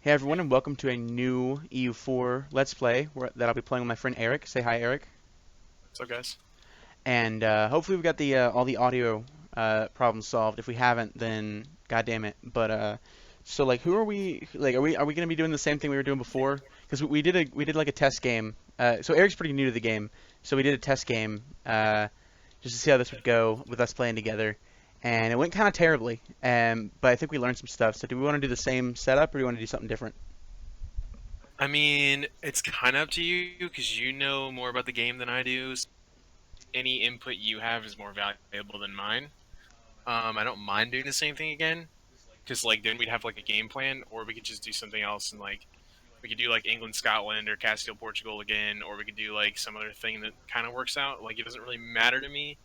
Hey everyone, and welcome to a new EU4 Let's Play that I'll be playing with my friend Eric. Say hi, Eric. What's up, guys? And hopefully we've got the all the audio problems solved. If we haven't, then god damn it. So like, who are we? Like, are we gonna be doing the same thing we were doing before? Because we did like a test game. So Eric's pretty new to the game, so we did a test game just to see how this would go with us playing together. And it went kind of terribly, but I think we learned some stuff. So do we want to do the same setup, or do we want to do something different? I mean, it's kind of up to you because you know more about the game than I do. So any input you have is more valuable than mine. I don't mind doing the same thing again because like then we'd have like a game plan, or we could just do something else and like we could do like England, Scotland, or Castile, Portugal again, or we could do like some other thing that kind of works out. Like it doesn't really matter to me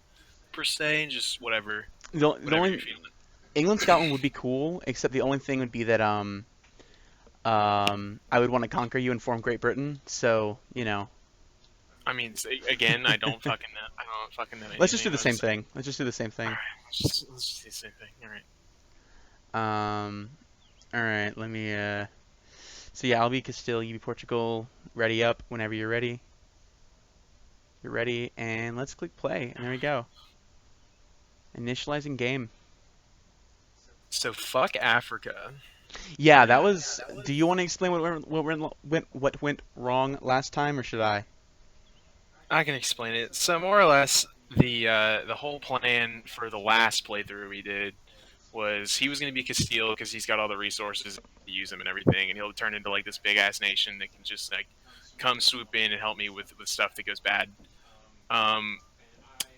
per se, just The whatever you're only feeling. England Scotland would be cool, except the only thing would be that I would want to conquer you and form Great Britain. So I mean, again, I don't fucking know let's just do anything the about same this. thing. Let's just do the same All thing. right, let's just do the same thing. All right. Um, all right. Let me. So yeah, I'll be Castile. You be Portugal. Ready up whenever you're ready. You're ready, and let's click play. And there we go. Initializing game. So fuck Africa. Yeah, that was. Do you want to explain what went wrong last time, or should I? I can explain it. So more or less, the whole plan for the last playthrough we did was he was going to be Castile because he's got all the resources to use them and everything, and he'll turn into like this big ass nation that can just like come swoop in and help me with stuff that goes bad. Um,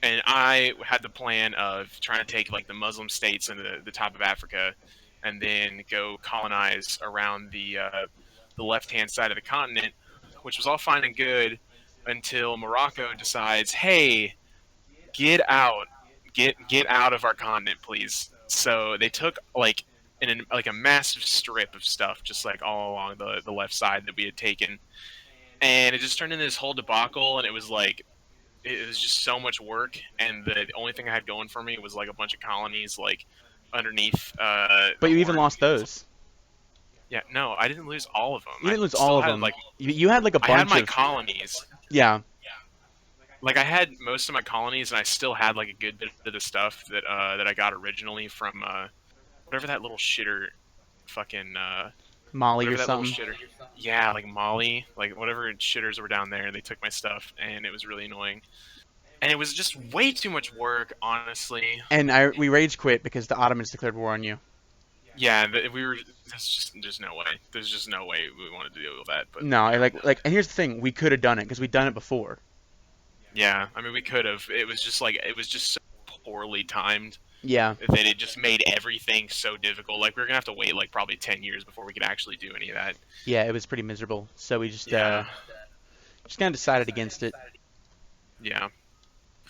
and I had the plan of trying to take like the Muslim states in the top of Africa, and then go colonize around the left hand side of the continent, which was all fine and good until Morocco decides, hey, get out, get out of our continent, please. So they took like like a massive strip of stuff, just like all along the left side that we had taken, and it just turned into this whole debacle. And it was just so much work, and the only thing I had going for me was like a bunch of colonies like underneath But the you even Horn. lost those. Yeah, no, I didn't lose all of them. You I didn't lose all still of had them. like You had like a I had bunch my of. colonies. Yeah. Like I had most of my colonies, and I still had like a good bit of the stuff that I got originally from whatever that little shitter, fucking Molly or whatever that little something. shitter. Yeah, like Molly, like whatever shitters were down there. They took my stuff, and it was really annoying. And it was just way too much work, honestly. And we rage quit because the Ottomans declared war on you. Yeah, we were. There's no way. There's just no way we wanted to deal with that. But No, you know, and here's the thing: we could have done it because we'd done it before. yeah. I mean, we could have. It was just so poorly timed Yeah, that it just made everything so difficult. Like we were gonna have to wait like probably 10 years before we could actually do any of that. yeah, it was pretty miserable. So we Yeah, just kind of decided against it. yeah.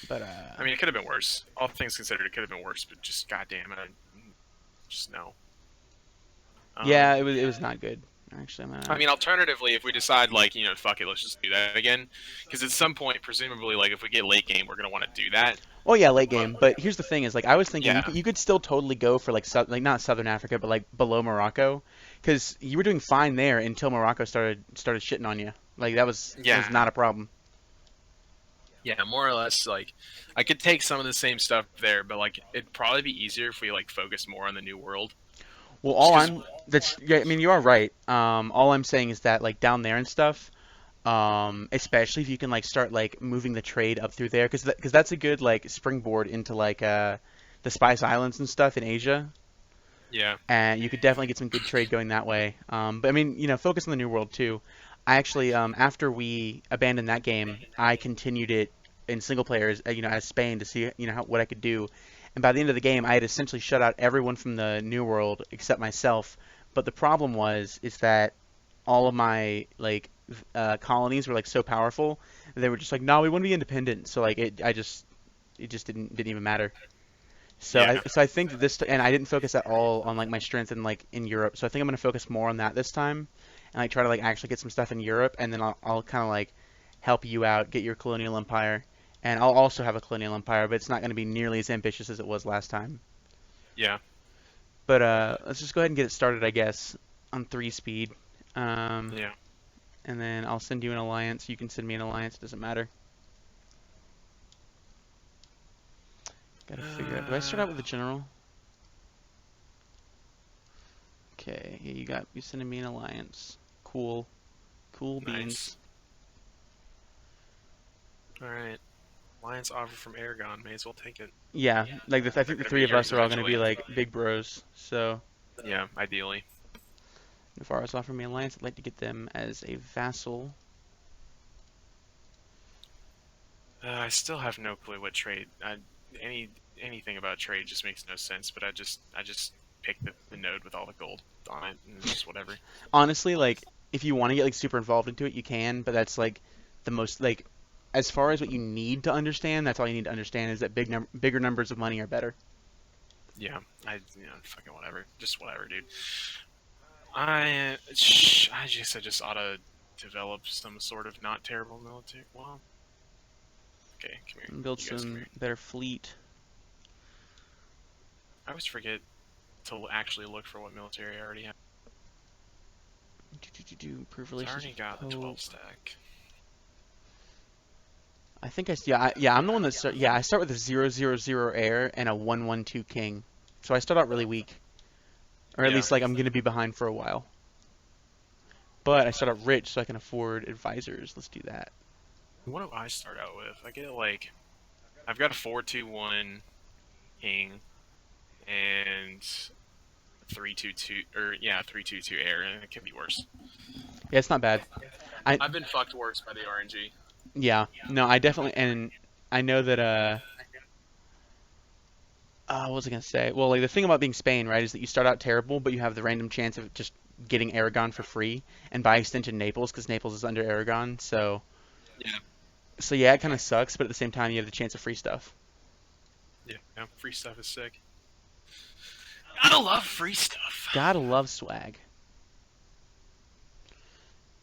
But I mean, it could have been worse. All things considered, it could have been worse. But just goddamn it, just no. yeah, Um, it was not good. Actually, I mean, alternatively, if we decide like fuck it, let's just do that again, because at some point, presumably, like if we get late game, we're gonna want to do that. well, yeah, late But game. But here's the thing: is like I was thinking yeah, you could still totally go for like not Southern Africa, but like below Morocco, because you were doing fine there until Morocco started shitting on you. Like that was yeah, not a problem. yeah, more or less. Like I could take some of the same stuff there, but like it'd probably be easier if we like focus more on the new world. Well, Just all because, I'm that's yeah, I mean you are right. All I'm saying is that like down there and stuff, especially if you can like start like moving the trade up through there, because that's a good like springboard into like the Spice Islands and stuff in Asia, yeah, and you could definitely get some good trade going that way. But I mean, focus on the New World too. I actually, after we abandoned that game, I continued it in single player as Spain to see what I could do. And by the end of the game, I had essentially shut out everyone from the New World except myself. But the problem is that all of my like colonies were like so powerful, they were just like, no, we want to be independent. So like it just didn't even matter. So I yeah, so I think that and I didn't focus at all on like my strength in Europe. So I think I'm gonna focus more on that this time, and like try to like actually get some stuff in Europe, and then I'll kind of like help you out, get your colonial empire, and I'll also have a colonial empire, but it's not gonna be nearly as ambitious as it was last time. yeah. But let's just go ahead and get it started, I guess. on 3 speed. Um, Yeah. and then I'll send you an alliance. You can send me an alliance. It doesn't matter. Gotta figure out. Do I start Uh, out with the general? Okay, yeah, you sending me an alliance. Cool. Cool nice. beans. All right. Alliance offer from Aragon. May as well take it. Yeah, like I They're think the gonna three be of yours us are all gonna be eventually. like big bros. So Yeah, ideally. if Navarro's offering me an alliance, I'd like to get them as a vassal. I still have no clue what trade. Any anything about trade just makes no sense. But I just picked the node with all the gold on it, and it's just whatever. Honestly, like if you want to get like super involved into it, you can, but that's like the most like as far as what you need to understand, that's all you need to understand is that bigger numbers of money are better. Yeah, fucking whatever. Just whatever, dude. I just ought to develop some sort of not terrible military. Well, okay, come here. And build You guys come some here. better fleet. I always forget to actually look for what military I already have. Improve So I relations already with the got the Pope. 12 stack. I think yeah, I'm the one that start. Yeah, I start with a 000 heir and a 112 king. So I start out really weak, or at Yeah. least like I'm gonna be behind for a while. But I start out rich, so I can afford advisors. Let's do that. What do I start out with? I get like I've got a 4-2-1 king and 3-2-2 or yeah 3-2-2 air, and it could be worse. Yeah, it's not bad. I I've been fucked worse by the RNG. Yeah, no, I definitely and I know that what was I gonna say? Well, like the thing about being Spain, right, is that you start out terrible, but you have the random chance of just getting Aragon for free, and by extension Naples, because Naples is under Aragon. Yeah. So yeah, it kind of sucks, but at the same time, you have the chance of free stuff. Yeah, free stuff is sick. Gotta love free stuff. Gotta love swag.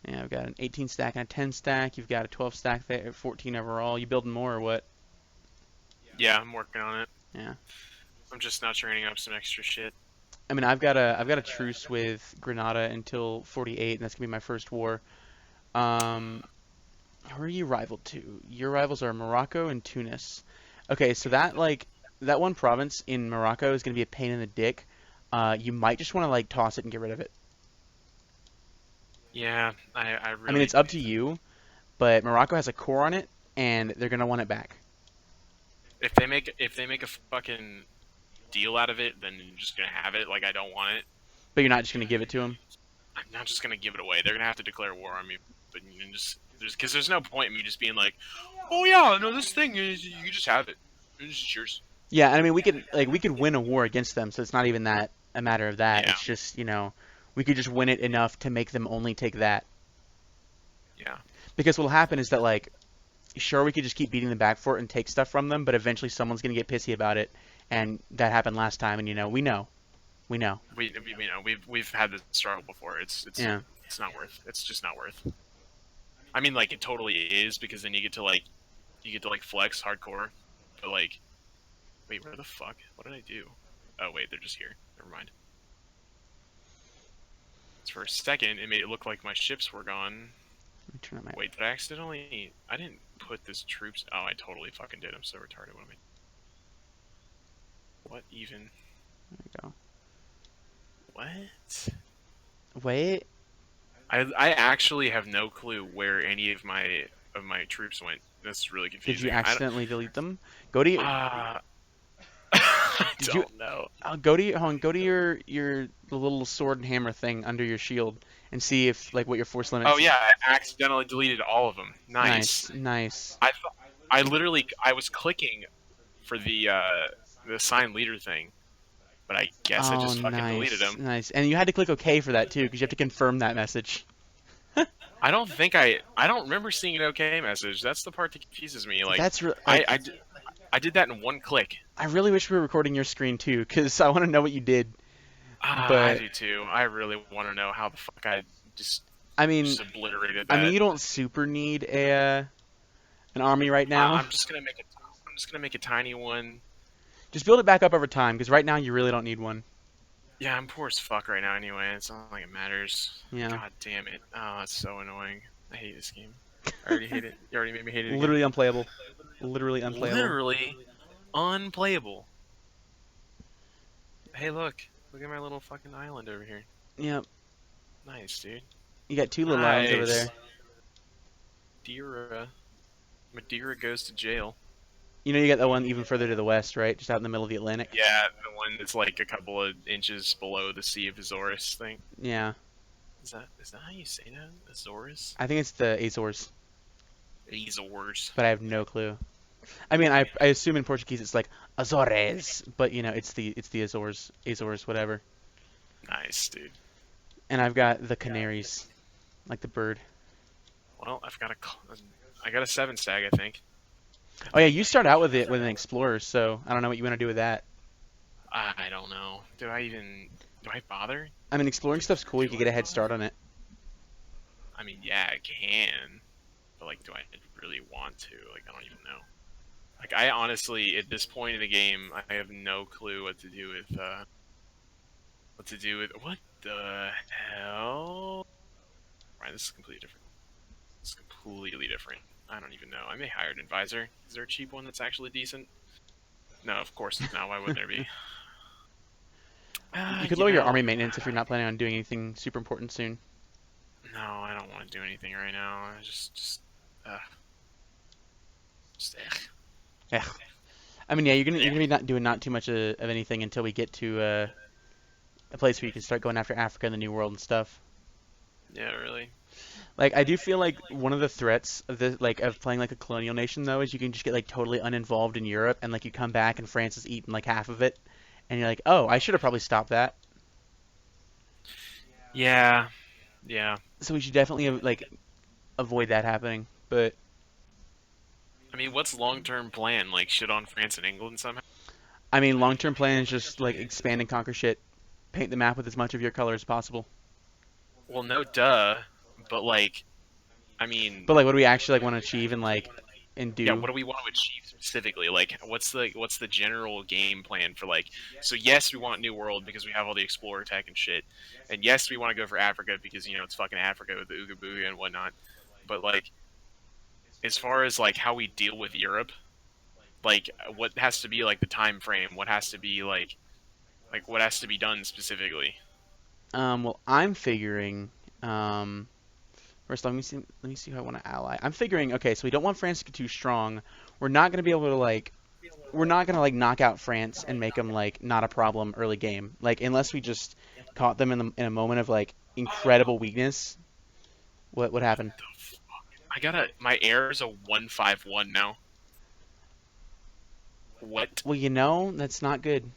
Yeah, I've got an 18 stack and a 10 stack. You've got a 12 stack there, 14 overall. You building more or what? Yeah, I'm working on it. Yeah. I'm just now training up some extra shit. I mean, I've got a truce with Granada until 48, and that's gonna be my first war. Um, Who are you rivaled to? Your rivals are Morocco and Tunis. Okay, so that one province in Morocco is gonna be a pain in the dick. You might just want to like toss it and get rid of it. Yeah, I I mean, really it's up to you, but Morocco has a core on it, and they're gonna want it back. if they make a fucking deal out of it, then you're just gonna have it. Like I don't want it. But you're not just gonna give it to them. I'm not just gonna give it away. They're gonna have to declare war on me. But you can just there's no point in me just being like, oh yeah, no, this thing is you just have it. It's just yours. Yeah, and I mean we could win a war against them, so it's not even that a matter of that. Yeah, It's just we could just win it enough to make them only take that. yeah, Because what'll happen is that like sure we could just keep beating them back for it and take stuff from them, but eventually someone's gonna get pissy about it, and that happened last time, and we know, we've had this struggle before. yeah, It's not worth. It's just not worth. I mean, like it totally is because then you get to flex hardcore, but like, wait, where the fuck? What did I do? Oh wait, they're just here. Never mind. For a second, it made it look like my ships were gone. let me turn on my, Wait, did I accidentally? I didn't put this troops. Oh, I totally fucking did. I'm so retarded. What am I? What even? there we go. What? Wait, I actually have no clue where any of my troops went. That's really did you confusing. accidentally delete them? Go to your, I did you, don't know. go to your, hold on, go to your the little sword and hammer thing under your shield and see if like what your force Oh limits. yeah, I accidentally deleted all of them. Nice. Nice, nice. I literally I was clicking for the sign leader thing, but I guess I Oh, just fucking deleted nice, them. nice. And you had to click OK for that too, because you have to confirm that message. I don't remember seeing an okay message. That's the part that confuses me. Like That's I like I, did, I did that in one click. I really wish we were recording your screen too, because I want to know what you did. I But do too. I really want to know how the fuck I just I mean, just obliterated I mean, that. you don't super need a an army right now. I'm just gonna make it. I'm just gonna make a tiny one. Just build it back up over time, because right now you really don't need one. Yeah, I'm poor as fuck right now anyway. It's not like it matters. Yeah. God damn it. Oh, it's so annoying. I hate this game. I already hate it. You already made me hate it again. Literally unplayable. Literally unplayable. Literally unplayable. Hey, look. Look at my little fucking island over here. Yep. Nice, dude. You got two little islands over Nice. there. Madeira. Madeira goes to jail. You know, you got the one even further to the west, right? Just out in the middle of the Atlantic. Yeah, the one that's like a couple of inches below the Sea of Azores thing. Yeah. Is that how you say that? Azores? I think it's the Azores, Azores. but I have no clue. I mean, I assume in Portuguese it's like Azores, but you know, it's the Azores, whatever. Nice, dude. And I've got the Canaries, like the bird. Well, I got a 7 stag, I think. Oh yeah, you start out with it with an explorer, so I don't know what you want to do with that. I don't know. Do I bother? I mean, exploring stuff's cool. You can get a head start on it. I mean, yeah, I can, but like, do I really want to? Like, I don't even know. Like, I honestly, at this point in the game, I have no clue what the hell? Right, this is completely different. It's completely different. I don't even know. I may hire an advisor. Is there a cheap one that's actually decent? No, of course not. Why wouldn't there be? You could You lower your know, army maintenance if you're not planning on doing anything super important soon. no, I don't want to do anything right now. Uh, ugh. Yeah. I mean, yeah, you're Yeah, gonna be not doing not too much of anything until we get to a place where you can start going after Africa and the New World and stuff. yeah, really. Like, I do feel like one of the threats of the like of playing like a colonial nation though is you can just get like totally uninvolved in Europe and like you come back and France has eaten like half of it, and you're like, oh, I should have probably stopped that. Yeah, yeah. So we should definitely like avoid that happening. But I mean, what's long-term plan? Like shit on France and England somehow? I mean, long-term plan is just like expand and conquer shit, paint the map with as much of your color as possible. Well, no, duh. But like, I mean, But like, what do we actually like want to achieve and yeah. do? What do we want to achieve specifically? Like, what's the general game plan for like? So yes, we want New World because we have all the explorer tech and shit, and yes, we want to go for Africa because it's fucking Africa with the Ooga Booga and whatnot. But like, as far as like how we deal with Europe, like what has to be like the time frame? What has to be like what has to be done specifically? Well, I'm figuring. First, let me see who I want to ally. I'm figuring. Okay, so we don't want France to get too strong. We're not gonna be able to like. We're not gonna like knock out France and make them like not a problem early game. Like unless we just caught them in a moment of like incredible weakness. What happened? My air is a 151 now. What? Well, you know that's not good.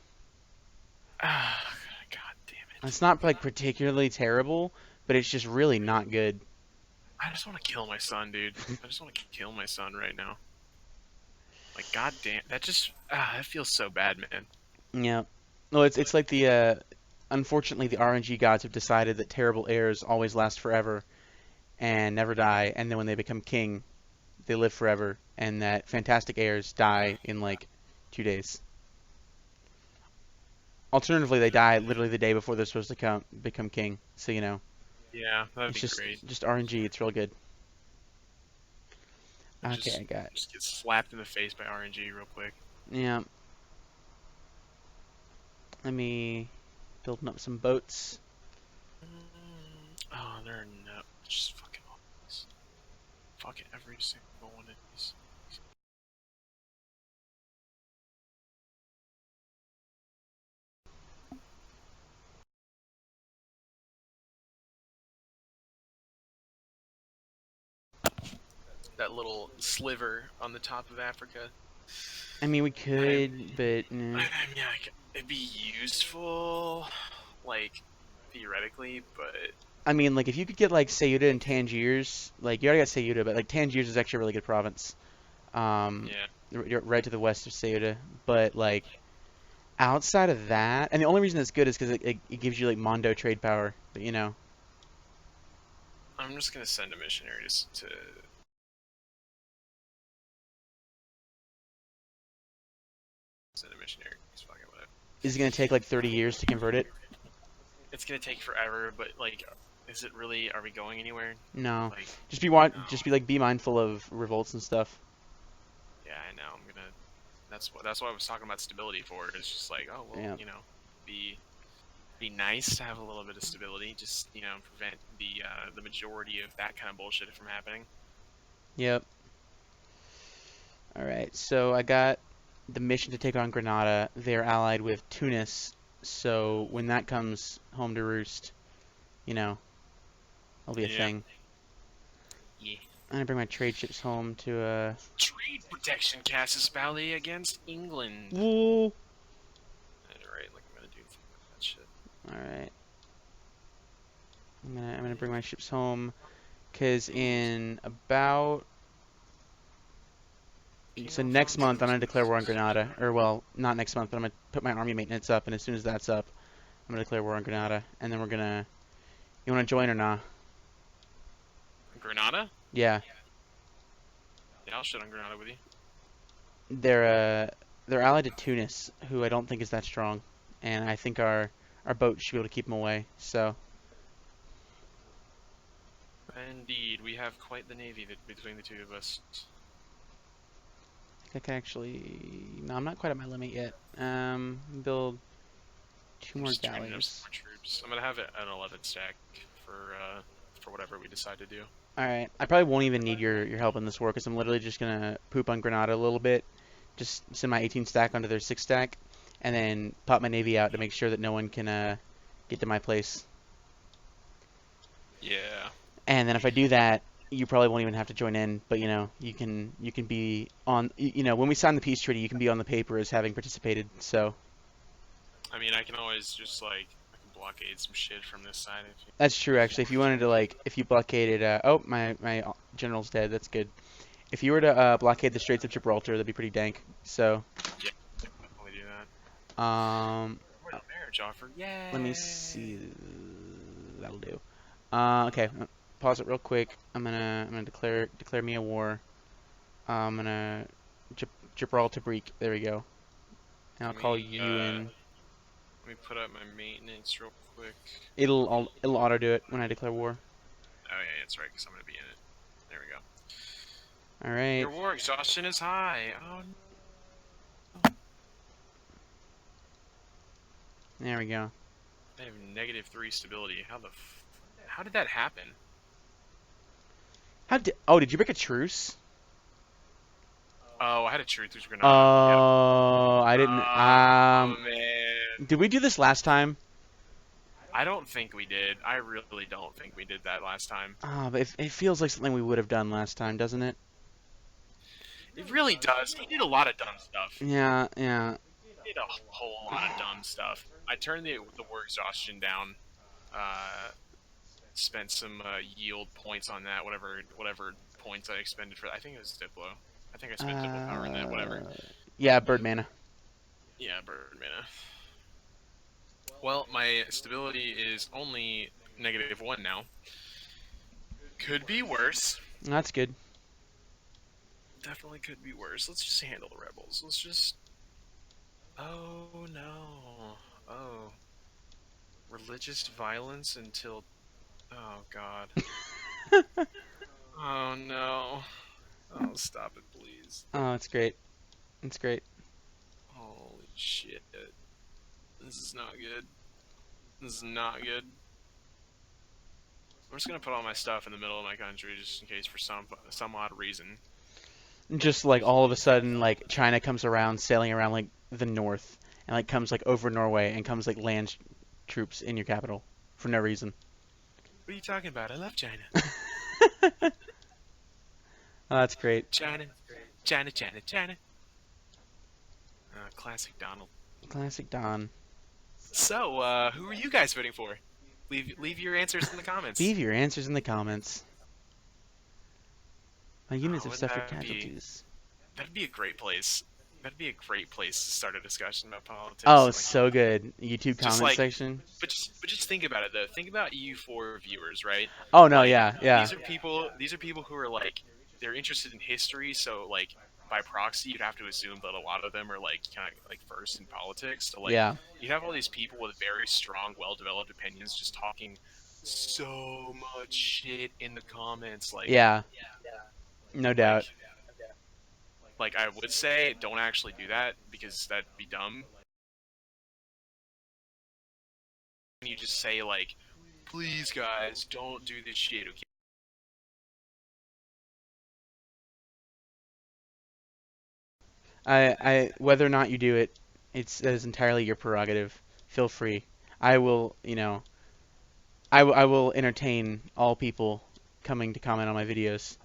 Ah, God damn it. It's not like particularly terrible, but it's just really not good. I just want to kill my son, dude. I just want to kill my son right now. Like, god damn, that feels so bad, man. Yeah. No, it's like the unfortunately the RNG gods have decided that terrible heirs always last forever and never die, and then when they become king, they live forever, and that fantastic heirs die in like 2 days. Alternatively, they die literally the day before they're supposed to become king. So you know, Yeah, that'd it's be just great. just RNG. It's real good. I Okay, I got just get slapped in the face by RNG real quick. yeah. Let me building up some boats. Oh, there are no, just fucking all these. Fucking every single one of these. That little sliver on the top of Africa. I mean, we I, could, but I mean, like, it'd be useful, like, theoretically, but I mean, like if you could get like Ceuta and Tangiers, like you already got Ceuta, but like Tangiers is actually a really good province. Um, yeah. right to the west of Ceuta, but like outside of that, and the only reason it's good is because it gives you like Mondo trade power. But you know, I'm just gonna send a missionary to send a missionary. Just fucking whatever. is it gonna take like 30 years to convert it? it's gonna take forever. But like, is it really? Are we going anywhere? No, Like, no. just be like be mindful of revolts and stuff. Yeah, I know. I'm gonna. That's what I was talking about stability for. It's just like, oh well, Yeah. be be nice to have a little bit of stability. Just prevent the majority of that kind of bullshit from happening. Yep. All right. So I got the mission to take on Granada. They're allied with Tunis. So when that comes home to roost, you know, it'll be a Yeah. thing. Yeah. I'm gonna bring my trade ships home to Trade protection Casus Belli against England. Woo. Alright, like I'm gonna do that shit. All right. I'm gonna bring my ships home, cause in about so next month I'm gonna declare war on Granada, or well, not next month, but I'm gonna put my army maintenance up, and as soon as that's up, I'm gonna declare war on Granada, and then we're gonna. You wanna join or not? Granada? Yeah, Yeah, I'll shit on Granada with you. they're allied to Tunis, who I don't think is that strong, and I think our boat should be able to keep them away. So Indeed, we have quite the navy between the two of us. I think I can actually. No, I'm not quite at my limit yet. Build two I'm more just training up some galleys. more troops. I'm gonna have an 11 stack for whatever we decide to do. All right, I probably won't even need your help in this war because I'm literally just gonna poop on Granada a little bit, just send my 18 stack onto their 6 stack, and then pop my navy out to make sure that no one can get to my place. Yeah. And then if I do that, you probably won't even have to join in. But you can be on. When we sign the peace treaty, you can be on the paper as having participated. So I mean, I can always just like I can blockade some shit from this side if you. that's true. Actually, if you wanted to if you blockaded, oh my general's dead. That's good. If you were to blockade the Straits of Gibraltar, that'd be pretty dank. So Yeah, definitely do that. um, What a marriage offer! let me Yay! see. That'll do. Okay, pause it real quick. I'm gonna declare me a war. I'm gonna Gibraltar Break. There we go. And I'll Let call me you in. let me put up my maintenance real quick. It'll auto do it when I declare war. Oh yeah, that's right, because I'm gonna be in it. There we go. All right. Your war exhaustion is high. Oh There we go. I have -3 stability. How did that happen? Did you break a truce? Oh, I had a truth with Granada. Yep. Oh, I didn't. Oh man. Did we do this last time? I don't think we did. I really don't think we did that last time. But it feels like something we would have done last time, doesn't it? It really does. He did a lot of dumb stuff. Yeah, yeah. He did a whole lot of dumb stuff. I turned the war exhaustion down. Spent some yield points on that. Whatever points I expended for that. I think it was Diplo. I think I spent Diplo power in that. Whatever. Yeah, bird mana. Yeah, bird mana. Well, my stability is only -1 now. Could be worse. That's good. Definitely could be worse. Let's just handle the rebels. Let's just. Oh no. Oh. Religious violence until. Oh god. Oh no. Oh, stop it, please. Oh, it's great. It's great. Holy shit. This is not good. This is not good. I'm just gonna put all my stuff in the middle of my country just in case for some odd reason. Just like all of a sudden, like China comes around, sailing around like the north, and like comes like over Norway and comes like lands troops in your capital for no reason. What are you talking about? I love China. Oh, that's great. China. China, China, China. Classic Donald. Classic Don. So, who are you guys voting for? Leave your answers in the comments. Leave your answers in the comments. My units have Wouldn't suffered that be? casualties. That'd be a great place. That'd be a great place to start a discussion about politics. Oh, Like, so good. YouTube just comment like, section. but just think about it though. Think about EU4 viewers, right? Oh no, Like, yeah, yeah. These are people who are like they're interested in history, so like by proxy, you'd have to assume that a lot of them are like kind of like versed in politics. So like Yeah. you'd have all these people with very strong, well-developed opinions just talking so much shit in the comments. Yeah. No doubt. Like like I would say, don't actually do that because that'd be dumb. You just say like, please guys, don't do this shit. Okay. Whether or not you do it, that is entirely your prerogative. Feel free. I will, I will entertain all people coming to comment on my videos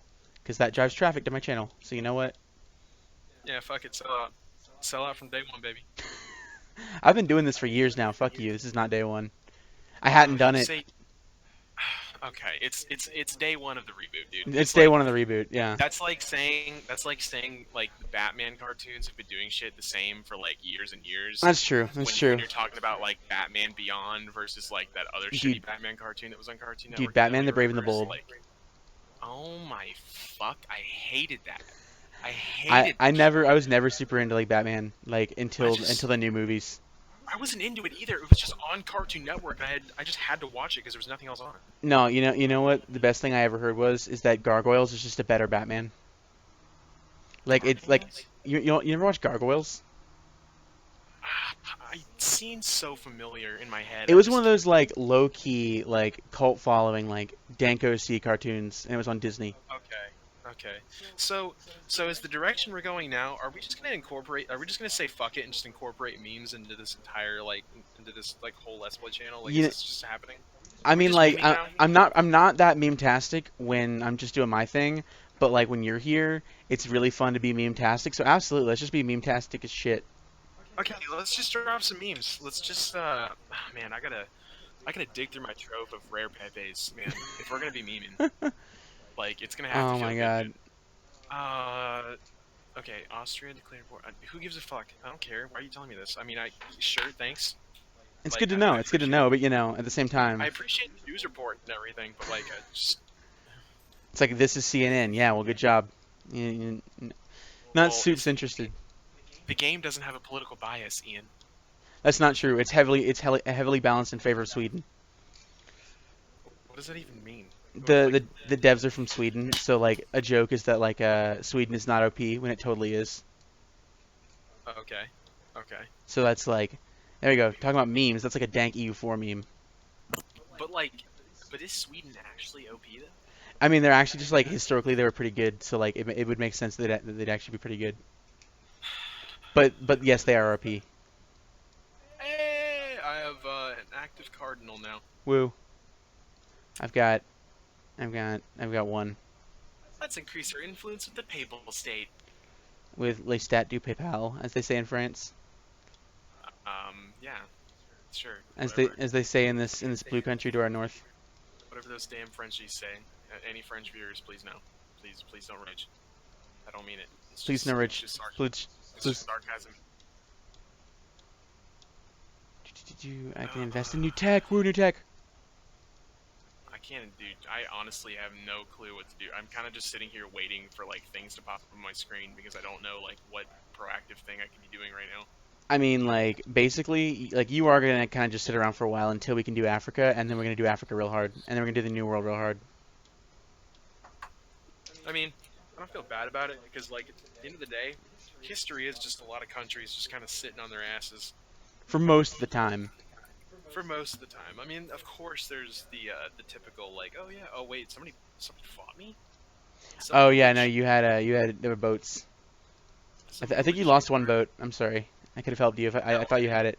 because that drives traffic to my channel. So you know what? Yeah, fuck it, sell out from day one, baby. I've been doing this for years now. Fuck you. This is not day one. I hadn't done You it. say okay, it's day one of the reboot, dude. It's It's day like one of the reboot. Yeah. that's like saying like the Batman cartoons have been doing shit the same for like years and years. That's true. That's When true. you're talking about like Batman Beyond versus like that other Dude, shitty Batman cartoon that was on Cartoon dude, Network in the Batman early the Brave and the universe, Bold. like oh my fuck, I hated that. I I hated I that shit. never I was never super into like Batman like I until just the new movies. I wasn't into it either. It was just on Cartoon Network. I just had to watch it because there was nothing else on. No, you know what? The best thing I ever heard was is that Gargoyles is just a better Batman. Like it's like Gargoyles? you never watch Gargoyles? It seemed so familiar in my head. It I was one of just those like low key like cult following like Danko C cartoons, and it was on Disney. okay, okay. So is the direction we're going now? Are we just gonna incorporate? Are we just gonna say fuck it and just incorporate memes into this entire like into this like whole Let's Play channel? Like, is You, this just happening? I Are we mean just like memeing now? I'm not that meme-tastic when I'm just doing my thing, but like when you're here, it's really fun to be meme-tastic. So absolutely, let's just be meme-tastic as shit. Okay, let's just drop some memes. Let's just man, I gotta dig through my trove of rare Pepes, man. If we're gonna be memeing, like it's gonna have to Oh feel my good, dude. god. Okay, Austria declared war. Who gives a fuck? I don't care. Why are you telling me this? I mean, I sure, thanks. It's Like, good to know. I It's good to appreciate know, but at the same I time, appreciate the news report and everything, but like, I just it's like this is CNN. Yeah, well, good job. Not well, Soup's interested. the game doesn't have a political bias, Ian. That's not true. Heavily balanced in favor of Sweden. What does that even mean? Like, The devs are from Sweden, so like a joke is that like Sweden is not OP when it totally is. okay, okay, So that's like there you go. Talking about memes, that's like a dank EU4 meme. but like, but is Sweden actually OP though? I mean, they're actually just like historically they were pretty good, so like it would make sense that they'd actually be pretty good. But yes, they are OP. Hey, I have an active cardinal now. Woo. I've got I've got one Let's increase our influence with the papal state. with les stats du PayPal, as they say in France, Yeah, sure, as they whatever. as they say in this blue country to our north. Whatever those damn Frenchies say. Any French viewers, please no. Please don't rage. I don't mean it. Please no It's rich. just sarcasm. Please, It's just please. sarcasm. I can invest in new tech. Woo, new tech. I can't, dude. I honestly have no clue what to do. I'm kind of just sitting here waiting for like things to pop up on my screen because I don't know like what proactive thing I could be doing right now. I mean, like basically, like you are gonna kind of just sit around for a while until we can do Africa, and then we're gonna do Africa real hard, and then we're gonna do the New World real hard. I mean, I don't feel bad about it because like at the end of the day, history is just a lot of countries just kind of sitting on their asses For most of the time. for most of the time. I mean, of course, there's the typical like, oh yeah, oh wait, somebody fought me. Oh Somebody yeah, no, legit, there were boats. I somebody think you legit lost one boat. I'm sorry. I could have helped you if I No, thought you had it.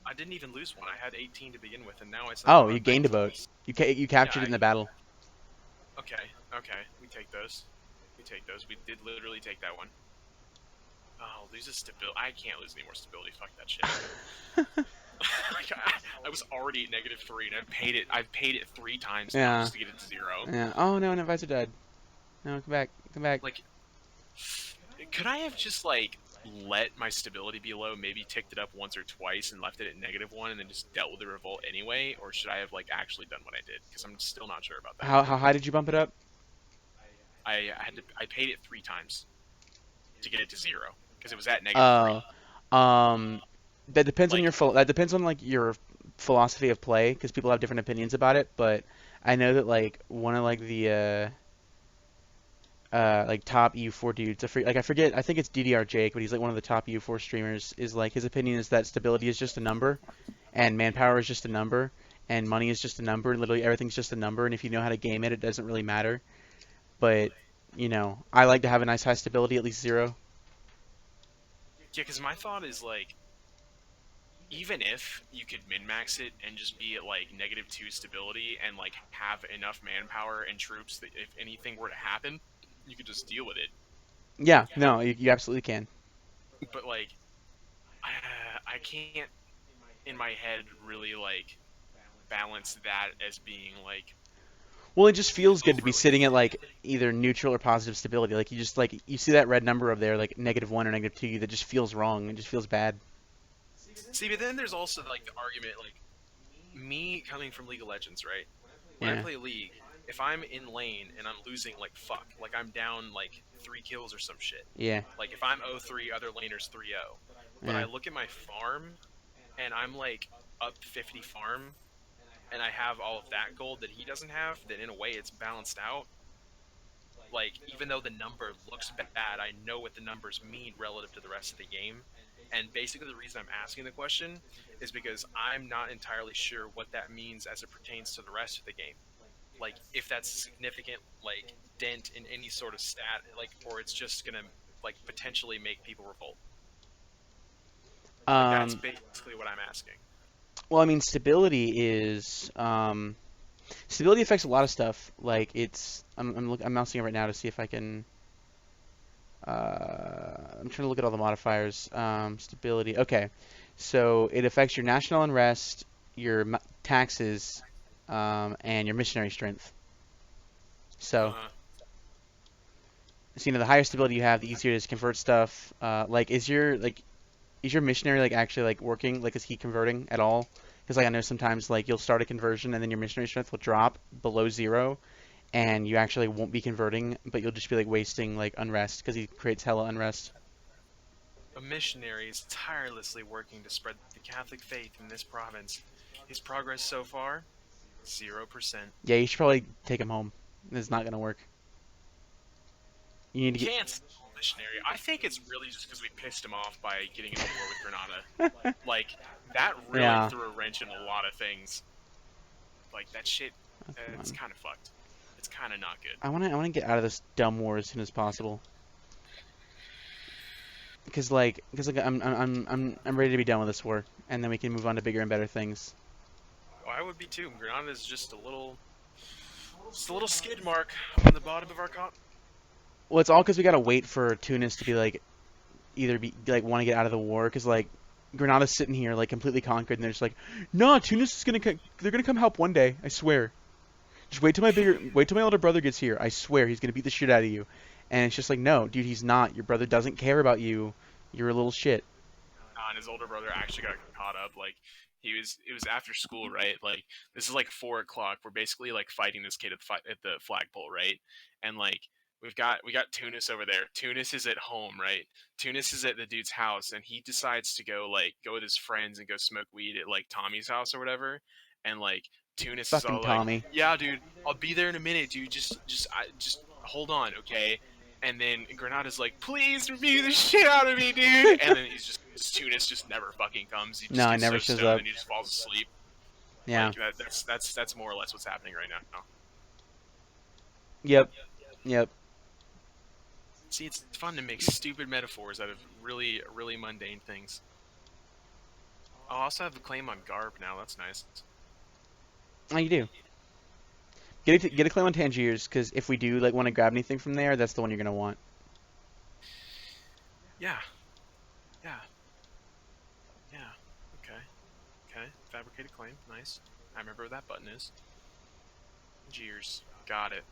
I didn't even lose one. I had 18 to begin with, and now I Oh, somehow you have gained a 19. boat. You Yeah, captured it in the battle. okay, okay. We take those. We take those. We did literally take that one. Oh, loses stability. I can't lose any more stability. Fuck that shit. Like, I was already at -3, and I've paid it 3 times now Yeah. just to get it to 0. Yeah. Oh no, an advisor died. No, come back. Come back. Like, could I have just like let my stability be low, maybe ticked it up once or twice, and left it at -1, and then just dealt with the revolt anyway? Or should I have like actually done what I did? Because I'm still not sure about that. How high did you bump it up? I paid it 3 times. to get it to 0 because it was at -3. Oh, um, that depends on Like, that depends on like your philosophy of play because people have different opinions about it. But I know that like one of like the like top EU4 dudes, like I forget, I think it's DDR Jake, but he's like one of the top EU4 streamers. Is like his opinion is that stability is just a number, and manpower is just a number, and money is just a number, and literally everything's just a number. And if you know how to game it, it doesn't really matter. But I like to have a nice high stability, at least 0. yeah, because my thought is like, even if you could min max it and just be at like -2 stability and like have enough manpower and troops that if anything were to happen, you could just deal with it. Yeah, But no, you absolutely can. like, I can't in my head really like balance that as being like Well, it just feels good to be overly. sitting at like either neutral or positive stability. Like you just like you see that red number over there, like -1 or -2, that just feels wrong. It just feels bad. See, but then there's also like the argument, like me coming from League of Legends, right? When I Yeah, play League, if I'm in lane and I'm losing like fuck, like I'm down like 3 kills or some shit. yeah, Like if I'm 0-3, other laners 3-0. But I yeah. look at my farm and I'm like up 50 farm and I have all of that gold that he doesn't have, then in a way it's balanced out. Like even though the number looks bad, I know what the numbers mean relative to the rest of the game. And basically the reason I'm asking the question is because I'm not entirely sure what that means as it pertains to the rest of the game. Like if that's a significant like dent in any sort of stat, like or it's just gonna like potentially make people revolt. Like that's Um, basically what I'm asking. well, I mean, stability affects a lot of stuff. Like I'm mousing it right now to see if I can. I'm trying to look at all the modifiers. Stability. Okay, so it affects your national unrest, your taxes, and your missionary strength. So, Uh, the higher stability you have, the easier it is to convert stuff. Like, is your missionary like actually like working? Like, is he converting at all? Because like I know sometimes like you'll start a conversion and then your missionary strength will drop below 0, and you actually won't be converting, but you'll just be like wasting like unrest because he creates hella unrest. a missionary is tirelessly working to spread the Catholic faith in this province. His progress so far, 0%. Yeah, you should probably take him home. It's not gonna work. You need to get. Cancel missionary. I think it's really just because we pissed him off by getting into war with Granada. Like that really Yeah, threw a wrench in a lot of things. Like that shit, that's it's fine. kind of fucked. It's kind of not good. I wanna get out of this dumb war as soon as possible. Because I'm ready to be done with this war, and then we can move on to bigger and better things. Oh, I would be too. Granada is just a little skid mark on the bottom of our continent. Well, it's all because we gotta wait for Tunis to be like either be like want to get out of the war, because like Granada's sitting here like completely conquered, and they're just like, no, Tunis is they're gonna come help one day, I swear. Just wait till my older brother gets here. I swear he's gonna beat the shit out of you. And it's just like, no, dude, he's not. Your brother doesn't care about you. You're a little shit. And his older brother actually got caught up. Like it was after school, right? Like this is like 4 o'clock. We're basically like fighting this kid at the flagpole, right? And like we got Tunis over there. Tunis is at home, right? Tunis is at the dude's house, and he decides to go with his friends and go smoke weed at like Tommy's house or whatever. And like Tunis is Fucking all like, Tommy. "Yeah, dude, I'll be there in a minute, dude. Just hold on, okay?" And then Granada's like, "Please review the shit out of me, dude." And then Tunis just never fucking comes. He No, just it gets never so shows stoned up. and he just falls asleep. Yeah. Like that's more or less what's happening right now. Yep. Yep. See, it's fun to make stupid metaphors out of really mundane things. Oh, I also have a claim on Garb now. That's nice. Oh, you do. Get a claim on Tangiers, because if we do like want to grab anything from there, that's the one you're gonna want. Yeah, yeah, yeah. Okay, okay. Fabricated claim. Nice. I remember where that button is. Jeers. Got it.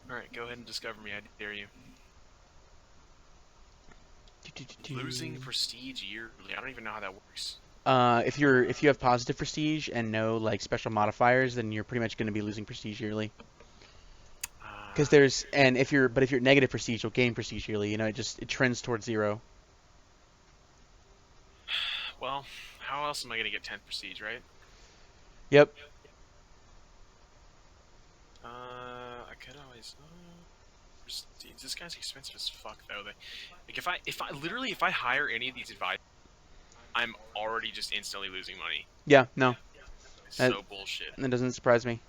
All right, go ahead and discover me. I dare you. Losing prestige yearly. I don't even know how that works. If you have positive prestige and no like special modifiers, then you're pretty much gonna be losing prestige yearly. Because there's and if you're negative prestige, you'll gain prestige yearly. It trends towards zero. Well, how else am I gonna get 10 prestige, right? Yep. I could always. Prestige. This guy's expensive as fuck, though. Like, if I hire any of these advisors, I'm already just instantly losing money. Yeah. No. It's That so bullshit. that doesn't surprise me.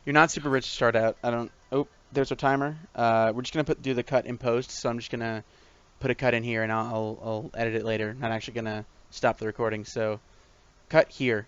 You're not super rich to start out. I don't. Oh, there's our timer. We're just gonna do the cut in post. So I'm just gonna put a cut in here, and I'll edit it later. Not actually gonna stop the recording. So cut here.